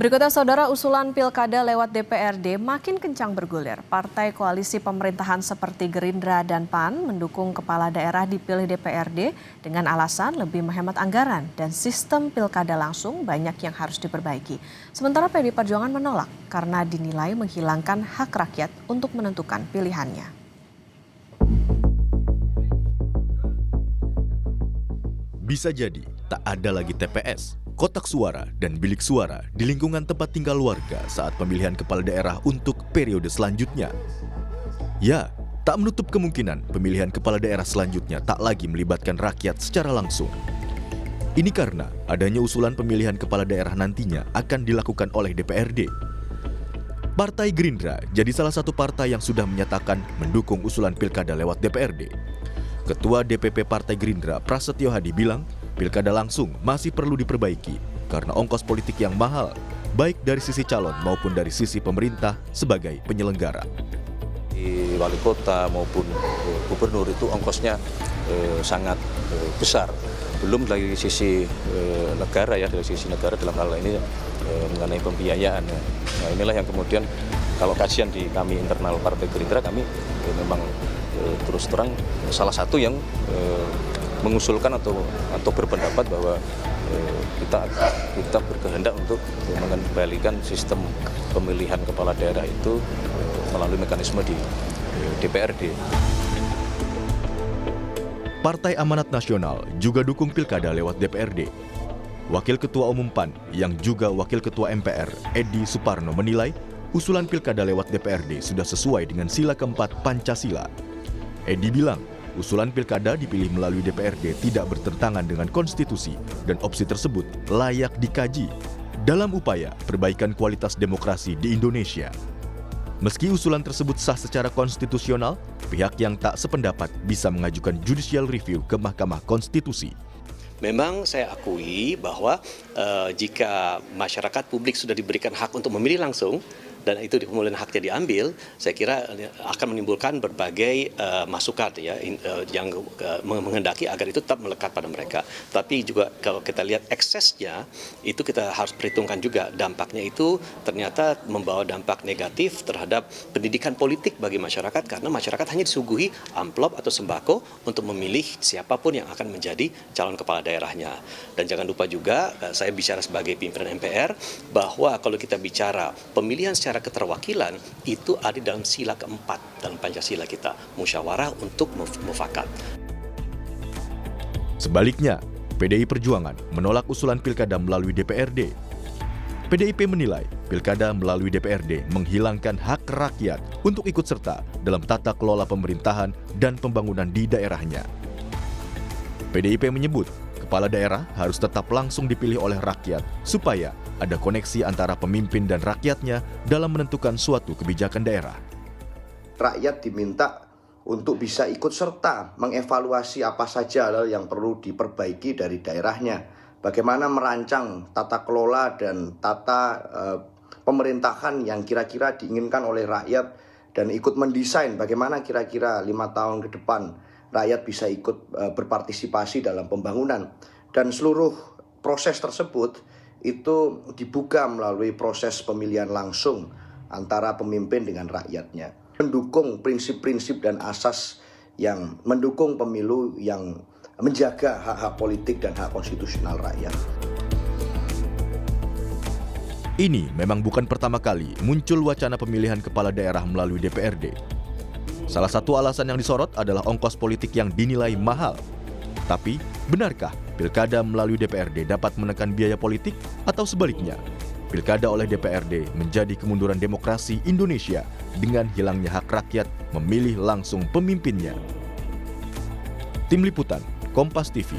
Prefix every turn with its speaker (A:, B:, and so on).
A: Berikutnya saudara, usulan pilkada lewat DPRD makin kencang bergulir. Partai koalisi pemerintahan seperti Gerindra dan PAN mendukung kepala daerah dipilih DPRD dengan alasan lebih menghemat anggaran dan sistem pilkada langsung banyak yang harus diperbaiki. Sementara PDI Perjuangan menolak karena dinilai menghilangkan hak rakyat untuk menentukan pilihannya.
B: Bisa jadi tak ada lagi TPS, kotak suara, dan bilik suara di lingkungan tempat tinggal warga saat pemilihan kepala daerah untuk periode selanjutnya. Ya, tak menutup kemungkinan pemilihan kepala daerah selanjutnya tak lagi melibatkan rakyat secara langsung. Ini karena adanya usulan pemilihan kepala daerah nantinya akan dilakukan oleh DPRD. Partai Gerindra jadi salah satu partai yang sudah menyatakan mendukung usulan pilkada lewat DPRD. Ketua DPP Partai Gerindra Prasetyo Hadi bilang, pilkada langsung masih perlu diperbaiki karena ongkos politik yang mahal, baik dari sisi calon maupun dari sisi pemerintah sebagai penyelenggara.
C: Di wali kota maupun gubernur itu ongkosnya sangat besar. Belum dari sisi negara ya, dari sisi negara dalam hal ini mengenai pembiayaan. Nah inilah yang kemudian kalau kajian di kami internal Partai Gerindra, kami memang terus terang salah satu yang mengusulkan atau berpendapat bahwa kita berkehendak untuk mengembalikan sistem pemilihan kepala daerah itu melalui mekanisme di DPRD.
B: Partai Amanat Nasional juga dukung pilkada lewat DPRD. Wakil Ketua Umum PAN yang juga Wakil Ketua MPR, Edi Suparno menilai usulan pilkada lewat DPRD sudah sesuai dengan sila keempat Pancasila. Edi bilang, usulan pilkada dipilih melalui DPRD tidak bertentangan dengan konstitusi dan opsi tersebut layak dikaji dalam upaya perbaikan kualitas demokrasi di Indonesia. Meski usulan tersebut sah secara konstitusional, pihak yang tak sependapat bisa mengajukan judicial review ke Mahkamah Konstitusi.
D: Memang saya akui bahwa jika masyarakat publik sudah diberikan hak untuk memilih langsung, dan itu kemudian haknya diambil, saya kira akan menimbulkan berbagai masukan ya yang menghendaki agar itu tetap melekat pada mereka. Tapi juga kalau kita lihat eksesnya, itu kita harus perhitungkan juga dampaknya itu ternyata membawa dampak negatif terhadap pendidikan politik bagi masyarakat karena masyarakat hanya disuguhi amplop atau sembako untuk memilih siapapun yang akan menjadi calon kepala daerahnya. Dan jangan lupa juga saya bicara sebagai pimpinan MPR bahwa kalau kita bicara pemilihan secara keterwakilan itu ada dalam sila keempat dalam Pancasila kita, musyawarah untuk mufakat.
B: Sebaliknya, PDI Perjuangan menolak usulan pilkada melalui DPRD. PDIP menilai pilkada melalui DPRD menghilangkan hak rakyat untuk ikut serta dalam tata kelola pemerintahan dan pembangunan di daerahnya. PDIP menyebut kepala daerah harus tetap langsung dipilih oleh rakyat supaya ada koneksi antara pemimpin dan rakyatnya dalam menentukan suatu kebijakan daerah.
E: Rakyat diminta untuk bisa ikut serta mengevaluasi apa saja hal yang perlu diperbaiki dari daerahnya. Bagaimana merancang tata kelola dan tata pemerintahan yang kira-kira diinginkan oleh rakyat dan ikut mendesain bagaimana kira-kira 5 tahun ke depan rakyat bisa ikut berpartisipasi dalam pembangunan. Dan seluruh proses tersebut itu dibuka melalui proses pemilihan langsung antara pemimpin dengan rakyatnya. Mendukung prinsip-prinsip dan asas yang mendukung pemilu yang menjaga hak-hak politik dan hak konstitusional rakyat.
B: Ini memang bukan pertama kali muncul wacana pemilihan kepala daerah melalui DPRD. Salah satu alasan yang disorot adalah ongkos politik yang dinilai mahal. Tapi, benarkah pilkada melalui DPRD dapat menekan biaya politik atau sebaliknya? Pilkada oleh DPRD menjadi kemunduran demokrasi Indonesia dengan hilangnya hak rakyat memilih langsung pemimpinnya. Tim Liputan, Kompas TV.